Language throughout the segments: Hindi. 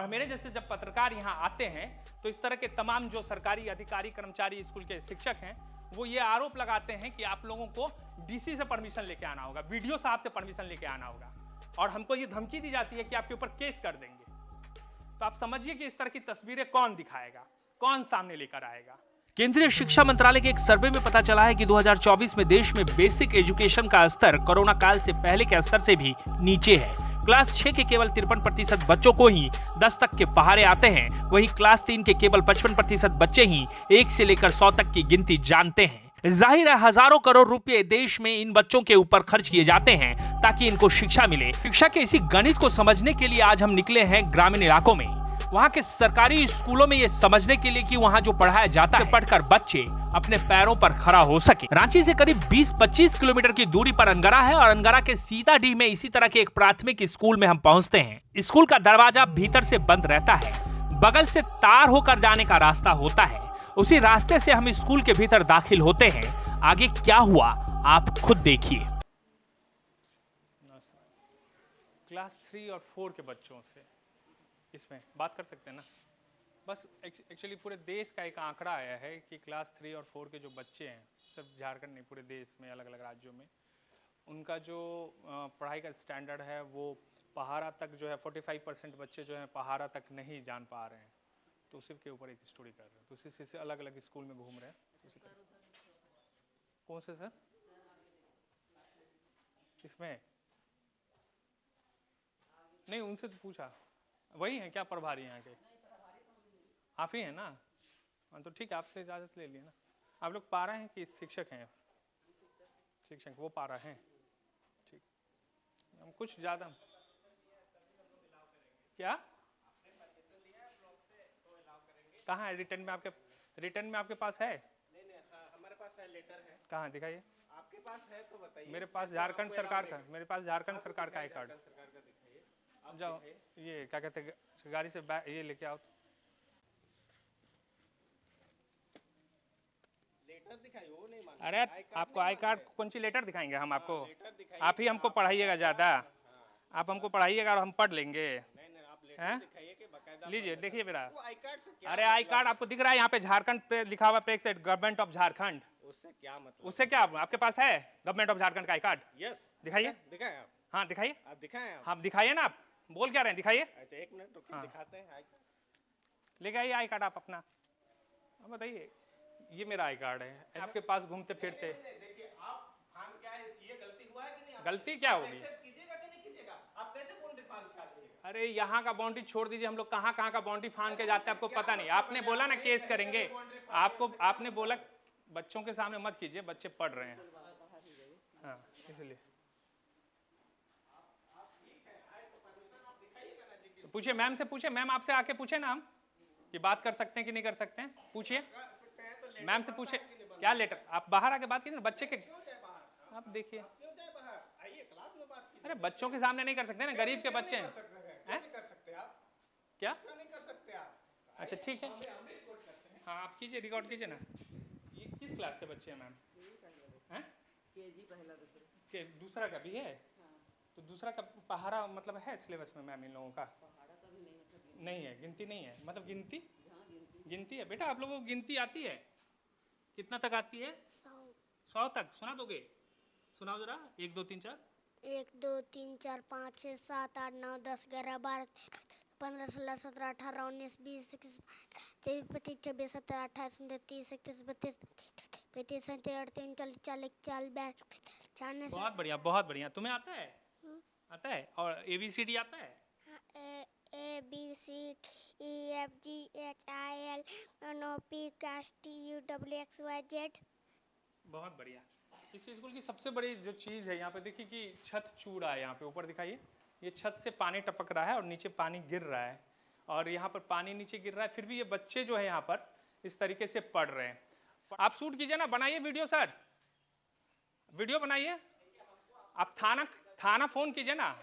और मेरे जैसे जब पत्रकार यहाँ आते हैं तो इस तरह के तमाम जो सरकारी अधिकारी कर्मचारी स्कूल के शिक्षक हैं वो ये आरोप लगाते हैं कि आप लोगों को डीसी से परमिशन लेके आना होगा, वीडियो साहब से परमिशन लेके आना होगा, और हमको ये धमकी दी जाती है कि आपके ऊपर केस कर देंगे। तो आप समझिए कि इस तरह की तस्वीरें कौन दिखाएगा, कौन सामने लेकर आएगा। केंद्रीय शिक्षा मंत्रालय के एक सर्वे में पता चला है कि 2024 में देश में बेसिक एजुकेशन का स्तर कोरोना काल से पहले के स्तर से भी नीचे है। क्लास 6 के केवल 53% बच्चों को ही 10 तक के पहाड़े आते हैं, वहीं क्लास 3 के केवल 55% बच्चे ही 1 से लेकर 100 तक की गिनती जानते हैं। जाहिर है हजारों करोड़ रुपए देश में इन बच्चों के ऊपर खर्च किए जाते हैं ताकि इनको शिक्षा मिले। शिक्षा के इसी गणित को समझने के लिए आज हम निकले हैं ग्रामीण इलाकों में, वहाँ के सरकारी स्कूलों में ये समझने के लिए कि वहाँ जो पढ़ाया जाता है पढ़कर बच्चे अपने पैरों पर खड़ा हो सके। रांची से करीब 20-25 किलोमीटर की दूरी पर अंगारा है और अंगारा के सीताडीह में इसी तरह के एक प्राथमिक स्कूल में हम पहुँचते हैं। स्कूल का दरवाजा भीतर से बंद रहता है, बगल से तार होकर जाने का रास्ता होता है, उसी रास्ते से हम स्कूल के भीतर दाखिल होते हैं। आगे क्या हुआ आप खुद देखिए। क्लास 3 और 4 के बच्चों से इसमें बात कर सकते हैं ना। बस एक्चुअली पूरे देश का एक आंकड़ा आया है कि क्लास 3 और 4 के जो बच्चे हैं, सिर्फ झारखंड नहीं पूरे देश में अलग अलग राज्यों में, उनका जो पढ़ाई का स्टैंडर्ड है वो पहाड़ा तक जो है 45% बच्चे जो हैं पहाड़ा तक नहीं जान पा रहे हैं। तो उसी के ऊपर एक स्टोरी कर रहे हैं, तो उसी से अलग अलग स्कूल में घूम रहे हैं। कौन से सर इसमें नहीं, उनसे तो पूछा, वही है क्या प्रभारी यहाँ के? आप ही हैं ना? तो ठीक है, आपसे इजाजत ले लिए ना। आप लोग पारा हैं कि शिक्षक हैं? शिक्षक, वो पारा हैं, ठीक। हम कुछ ज्यादा क्या कहाँ है रिटर्न में आपके? रिटर्न में आपके पास है? नहीं, हमारे पास है, लेटर है। कहाँ दिखाइए। आपके पास है तो बताइए। मेरे पास झारखंड सरकार का, मेरे पास झारखंड सरकार का आई कार्ड। सरकार का दिखाइए। अब जाओ, ये क्या कहते हैं, गाड़ी से ये लेके आओ। लेटर दिखाइए, वो नहीं मांगे। अरे आपको आई कार्ड कौन सी लेटर दिखाएंगे हम आपको? लेटर दिखाइए। आप ही हमको पढ़ाइएगा ज्यादा, आप हमको पढ़ाइएगा और हम पढ़ लेंगे। नहीं, आप लेटर दिखाइए कि बकायदा। लीजिए देखिए मेरा। वो आई कार्ड से क्या? अरे आई कार्ड आपको दिख रहा है यहाँ पे, झारखंड पे लिखा हुआ पे गवर्नमेंट ऑफ झारखंड। उससे क्या मतलब? उससे क्या आपके पास है गवर्नमेंट ऑफ झारखंड का आई कार्ड? यस, दिखाइए। दिखाएं आप। हाँ दिखाइए। आप दिखाएं आप। हाँ दिखाइए ना, आप बोल क्या रहे हैं, दिखाइए। अच्छा एक मिनट रुकिए, दिखाते हैं आई कार्ड। लेके आइए आई कार्ड आप अपना। अब बताइए, ये मेरा आई कार्ड है, आपके पास घूमते फिरते। देखिए आप फान क्या है, ये गलती हुआ है कि नहीं? गलती क्या होगी? कीजिएगा कि नहीं कीजिएगा? आप कैसे बाउंड्री फान के आ जाइएगा? अरे यहाँ का बाउंड्री छोड़ दीजिए, हम लोग कहाँ कहाँ का बाउंड्री फान के जाते हैं आपको पता नहीं। आपने बोला ना केस करेंगे, आपको आपने बोला बच्चों के सामने मत कीजिए, बच्चे पढ़ रहे हैं। हाँ इसलिए तो पूछिए मैम से, पूछिए मैम आपसे आके पूछे ना हम कि बात कर सकते हैं कि नहीं कर सकते हैं, पूछिए मैम से, पूछे क्या लेटर। आप बाहर आके बात कीजिए ना बच्चे के, आप देखिए। अरे बच्चों के सामने नहीं कर सकते ना, गरीब के बच्चे हैं। क्या नहीं कर सकते आप? अच्छा ठीक है, हाँ आप कीजिए, रिकॉर्ड कीजिए ना। ये किस क्लास के बच्चे हैं मैम? हैं? केजी पहला दूसरा। के दूसरा का भी है? तो दूसरा का पहाड़ा मतलब है सिलेबस में मैम इन लोगों का? पहाड़ा का भी नहीं, मतलब नहीं है, गिनती नहीं है, मतलब गिनती गिनती है बेटा। आप लोगों को गिनती आती है? कितना तक आती है? 100 तक सुना दोगे? सुनाओ जरा। 1 2 3 4 1 2 3 4 5 6 7 8 9 10 11 12 15 16 17 18 19 20 21 22 23 24 25 27 28 29 30 31 32 33 34 40 41 बहुत बढ़िया, बहुत बढ़िया। तुम्हें आता है? आता है? और ABCD आता है? A B C E F G H I L N O P Q R S T U W X Y Z। बहुत बढ़िया। इस स्कूल की सबसे बड़ी जो चीज़ है यहाँ पे देखिए कि छत चू रहा है, यहाँ पे ऊपर दिखाइए, ये छत से पानी टपक रहा है और नीचे पानी गिर रहा है, और यहाँ पर पानी नीचे गिर रहा है, फिर भी ये बच्चे जो है यहाँ पर इस तरीके से पढ़ रहे हैं। आप शूट कीजिए ना, बनाइए वीडियो सर, वीडियो बनाइए। आप थाना फोन कीजिए ना,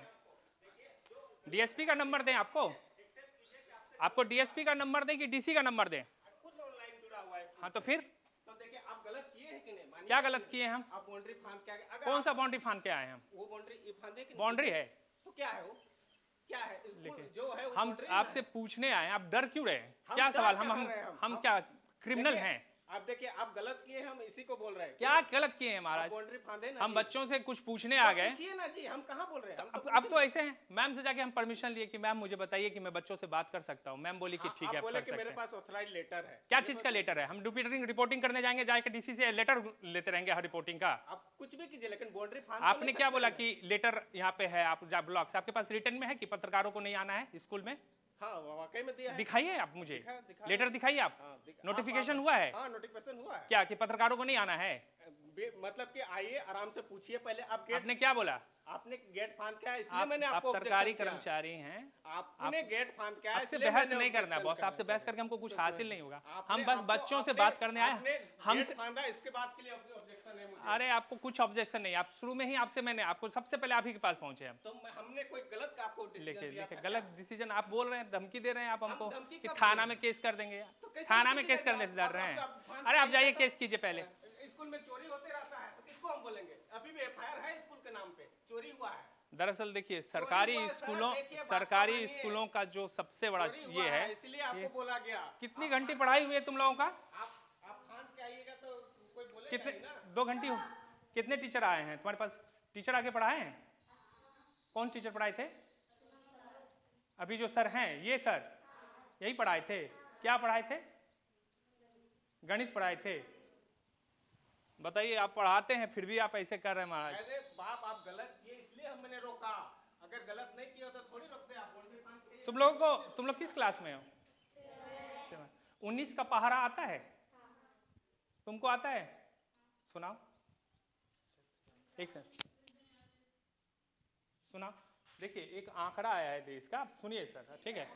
DSP का नंबर दें आपको DSP का नंबर दें कि DC का नंबर दें? खुद ऑनलाइन जुड़ा हुआ है। हाँ तो फिर तो देखिए आप गलत किए हैं कि नहीं? क्या गलत किए हैं हम? आप बाउंड्री फान के आगे, कौन सा बाउंड्री फान के आए हैं हम? वो बाउंड्री फांदे कि बाउंड्री है तो क्या है वो? क्या है स्कूल लेकिन जो है वो हम boundary है। आपसे पूछने आए हैं, आप डर क्यों रहे हैं? हम क्या डर सवाल? क्या हम कर रहे हैं हम क्या क्रिमिनल देखिए, हैं? आप देखिए आप गलत किए हम इसी को बोल रहे हैं क्या गलत किए हैं महाराज? बाउंड्री फांदे ना हम जी। बच्चों से कुछ पूछने आ तो गए। पूछिए ना जी, हम कहाँ बोल रहे हैं, हम तो अब तो ऐसे हैं, मैम से जाके हम परमिशन लिए कि मैम मुझे बताइए कि मैं बच्चों से बात कर सकता हूँ। मैम बोली कि हाँ, ठीक आप है, आप बोले कर कि सकते मेरे हैं। पास ऑथराइज लेटर है। क्या चीज का लेटर है? हम रिपोर्टिंग करने जाएंगे, जाके डीसी से लेटर लेते रहेंगे हर रिपोर्टिंग का? आप कुछ भी कीजिए लेकिन बाउंड्री फांद आपने क्या बोला कि लेटर यहाँ पे है, आप ब्लॉक से आपके पास रिटर्न में है कि पत्रकारों को नहीं आना है स्कूल में? हाँ वाकई में दिया है। दिखाइए आप मुझे, दिखा- लेटर दिखाइए आप। हाँ, नोटिफिकेशन हुआ है हाँ नोटिफिकेशन हुआ है। क्या कि पत्रकारों को नहीं आना है? मतलब कि आइए आराम से पूछिए पहले। आप गेट आपने क्या बोला? आपने गेट फांद के आया इसलिए मैंने आप आपको सरकारी objection किया। कर्मचारी हैं, आपने गेट फांद के आया आपसे इसलिए बहस मैंने नहीं करना है objection बॉस, करा। आपसे बहस करके हमको कुछ हासिल नहीं होगा। आपने- हम बस आपको- बच्चों से आपने- बात करने आए। आपने हम गेट फांदा इसके बाद के लिए ऑब्जेक्शन है मुझे। अरे आपको कुछ ऑब्जेक्शन नहीं, आप शुरू में ही आपसे मैंने आपको सबसे पहले आप ही के पास पहुंचे हम। तो हमने कोई गलत आपको डिसीजन लेकिन दिया था गलत डिसीजन आप बोल रहे हैं, धमकी दे रहे हैं आप हमको धमकी कि कब थाना दिए? में केस कर देंगे। तो कैसे थाना में कीजिएगा केस करने जी? से डर आप- रहे हैं? आप- आप- अरे आप जाइए आप- केस कीजिए पहले। स्कूल में चोरी होते रहता है तो किसको हम बोलेंगे? अभी भी एफआईआर है स्कूल के नाम पे, चोरी हुआ है। दरअसल देखिए सरकारी हुआ है, सर, स्कूलों देखिए, बात सरकारी मानिए। स्कूलों का जो सबसे बड़ा चोरी हुआ ये है, इसलिए आपको बोला गया। कितनी घंटी पढ़ाई हुई है तुम लोगों का? आप फांद के आइएगा तो कोई बोलेगा कितने ही ना। 2 घंटी हो? कितने टीचर आए हैं तुम्हारे पास? टीचर आके पढ़ाए हैं? कौन टीचर पढ़ाए थे? अभी जो सर हैं ये सर यही पढ़ाए थे? क्या पढ़ाए थे? गणित पढ़ाए थे? बताइए, आप पढ़ाते हैं फिर भी आप ऐसे कर रहे हैं महाराज। अरे बाप आप गलत किए इसलिए हमने रोका। अगर गलत नहीं किया तो थोड़ी रोकते आप। बाउंड्री फांद के तुम लोग किस क्लास में हो? 19 का पहाड़ा आता है? तुमको आता है? सुनाओ एक सेकंड, सुनाओ। देखिए एक आंकड़ा आया है देश का, सुनिए सर, ठीक है?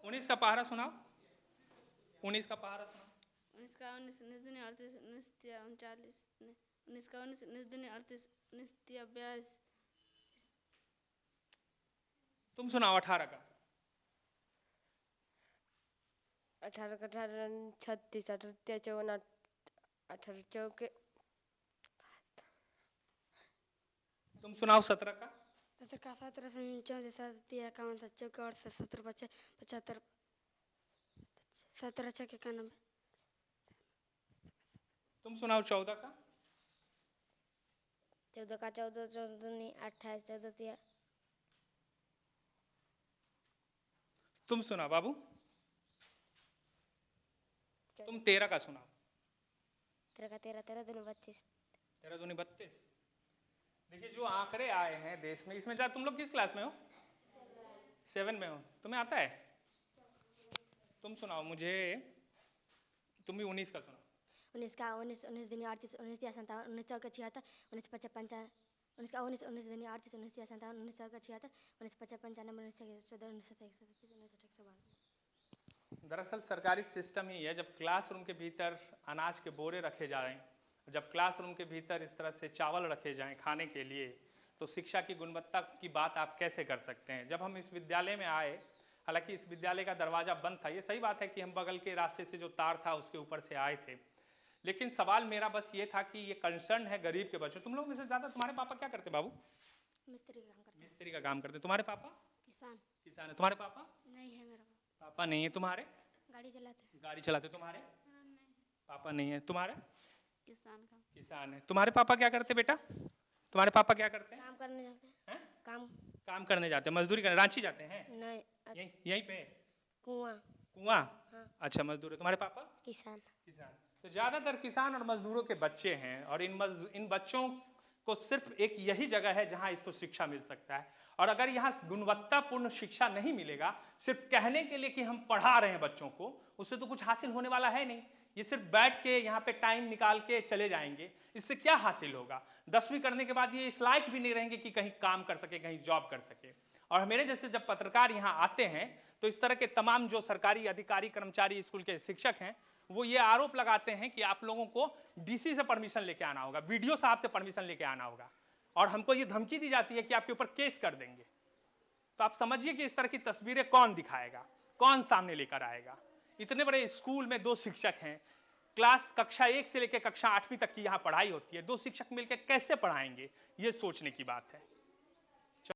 19 का पहाड़ा सुनाओ, 19 का पहाड़ा सुनाओ। 19 का 19 19 दूनी 38 19 तिया 39 19 का 19 19 दूनी 38 19 तिया 42। तुम सुनाओ 18 का। 18 का 18 36 18 तिया 54 18 चौके तुम सुनाओ 17 का। 17 का 17 से 34 7 तिया 51 7 चौके 8 से 17 बचे 75 17 6 के 91। तुम सुनाओ 14 का। 14 का 14 14 दूनी 28 14 तिया तुम सुना बाबू। तुम 13 का सुनाओ। 13 का 13 13 दूनी 32 13 दूनी 32। देखिए जो आंकड़े आए हैं देश में, इसमें तुम लोग किस क्लास में हो? 7 में हो। तुम्हें आता है? तुम सुनाओ मुझे, तुम भी 19 का सुनाओ। 19 का 19 19 दूनी 38 19 तिया 57 19 चौके 76 19 55 55 19 का 19 19 दूनी 38 19 तिया 57 19 चौके 76 19 55 95 19 14 19 27 19 27 दरअसल सरकारी सिस्टम ही है, जब क्लासरूम के भीतर अनाज के बोरे रखे जाएं, जब क्लासरूम के भीतर इस तरह से चावल रखे जाएं खाने के लिए, तो शिक्षा की गुणवत्ता की बात आप कैसे कर सकते हैं? जब हम इस विद्यालय में आए, हालांकि इस विद्यालय का दरवाज़ा बंद था, ये सही बात है कि हम बगल के रास्ते से जो तार था उसके ऊपर से आए थे, लेकिन सवाल मेरा बस ये था कि ये कंसर्न है गरीब के बच्चों। तुम लोग में से ज़्यादा तुम्हारे पापा क्या करते बाबू? मिस्त्री का काम करते मिस्त्री का काम करते। तुम्हारे पापा? किसान किसान है। तुम्हारे पापा? नहीं है मेरा पापा नहीं है। तुम्हारे? गाड़ी चलाते गाड़ी चलाते। तुम्हारे? पापा नहीं है। तुम्हारे? किसान का किसान है। तुम्हारे पापा क्या करते बेटा? तुम्हारे पापा क्या करते हैं? काम करने जाते हैं? काम काम करने जाते हैं, मजदूरी करने। रांची जाते हैं? नहीं यहीं पे कुआं कुआं? अच्छा मजदूर है। तुम्हारे पापा? किसान किसान। तो ज्यादातर किसान और मजदूरों के बच्चे हैं, और इन बच्चों को सिर्फ एक यही जगह है जहां इसको शिक्षा मिल सकता है। और अगर यहाँ गुणवत्तापूर्ण शिक्षा नहीं मिलेगा, सिर्फ कहने के लिए कि हम पढ़ा रहे हैं बच्चों को, उससे तो कुछ हासिल होने वाला है नहीं। ये सिर्फ बैठ के यहाँ पे टाइम निकाल के चले जाएंगे, इससे क्या हासिल होगा? 10वीं करने के बाद ये इस लायक भी नहीं रहेंगे कि कहीं काम कर सके, कहीं जॉब कर सके। और मेरे जैसे जब पत्रकार यहाँ आते हैं तो इस तरह के तमाम जो सरकारी अधिकारी कर्मचारी स्कूल के शिक्षक हैं, वो ये आरोप लगाते हैं कि आप लोगों को डीसी से परमिशन लेके आना होगा, वीडियो साहब से परमिशन लेके आना होगा, और हमको ये धमकी दी जाती है कि आपके ऊपर केस कर देंगे। तो आप समझिए कि इस तरह की तस्वीरें कौन दिखाएगा, कौन सामने लेकर आएगा? इतने बड़े स्कूल में 2 शिक्षक हैं, क्लास कक्षा 1 से लेकर कक्षा 8वीं तक की यहाँ पढ़ाई होती है, 2 शिक्षक मिलकर कैसे पढ़ाएंगे? ये सोचने की बात है।